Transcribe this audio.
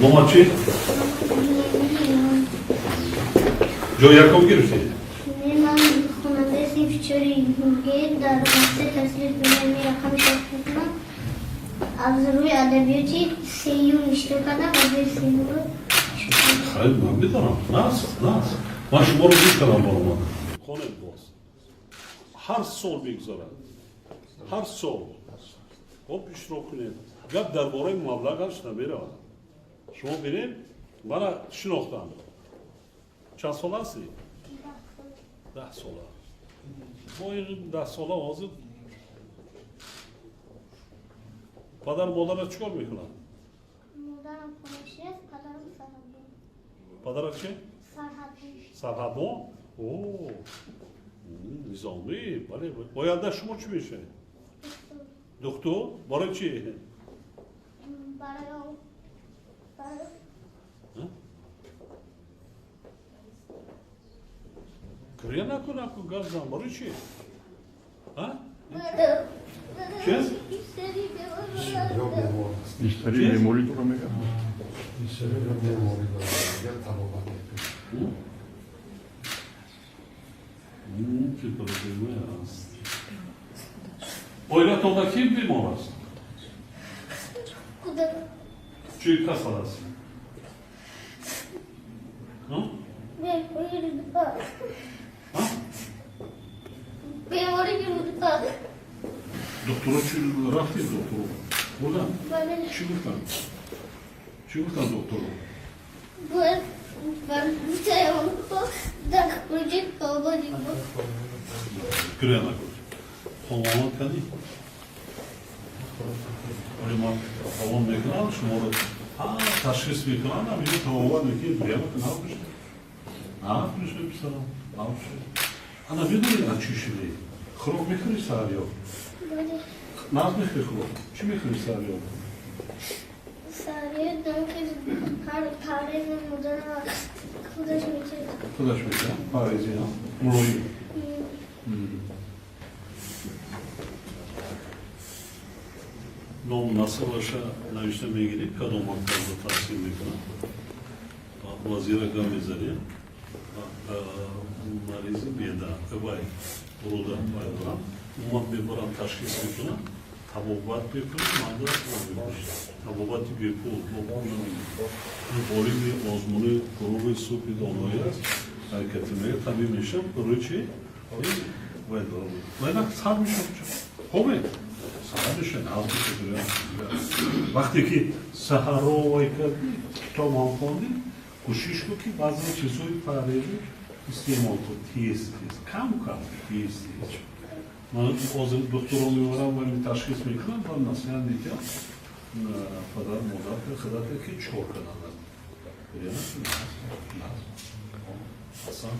Номер чи? Джо яком гирифти? من خواننده سیفچوری گیر در مقطع تسلیف بینی رقم شکل از روی ادبیاتی سیون اشتر کردم و به سیون رو خیلی من میدارم. ناس. من شما رو گوش کردم با من. خانه باز. هر سال بگذارد. هر سال. خب اشتراک کنید. گپ درباره مبلغش نمیره. شما ببینید من شناختم. چند سال هستی؟ 10 ساله. با این 10 ساله حاضر پدر مادر چیکار میکنن؟ مادرم خونشی است پدرم سرحدی پدر چی؟ سرحدی سرحدان؟ اوه نظامی بله آینده شما چی میشه؟ دکتر؟ برای چی؟ برای گریه نکن گازم برای چی؟ ها؟ چی؟ بیشتری مموری تو رو میگم چی پروبلمه هست؟ اویلتونda kim بیمار است؟ کدوم چی کس هست؟ ها؟ ها؟ بیماری که بود دکترها چی رفتی دکتر؟ بودن؟ بله چی گفتن؟ چی گفتن دکترها؟ من میتونم در پروژه کابلی بود گریه نکن حمامات کنی؟ ولی ما حمام میکنم شما رو تشخیص میکنم نمیگه تماما میگه گریه نکن نفت میشه بسرم نفت انا میدونی از چی شدی؟ خروب میخوری سریا؟ نفت میخوری خروب چی میخوری سریا؟ سریع دم که هر پاره مدرن خودش میشه خودش میشه؟ پاریزی ها؟ مروی؟ نام نصر باشه نوشته میگیری کدوم مرکز رو تحصیل میکنه وزیر اقدام میذاری مریضی بیده ابای بروده بایدارم اومد بیبرم تشخیص میکنه تبابت بیکنه مندرس نمیشه تبابتی بیکن باری بی آزمونه گروه سوپی دانایی است حرکتی میگه طبیع میشه روی چی؟ بایدارم بایدارم سر میشه خوبه سرشن حالت شده وقتی که سحر رو وای کردی کتاب هم خوندی کوشش کن که بعضی چیزهای فرعی استعمال کن تیز کم تیز من از دکتر رو میبرم و تشخیص میکنم و نصیحت میگم پدر مادر خدمت که چور کنند بریانه نه حسن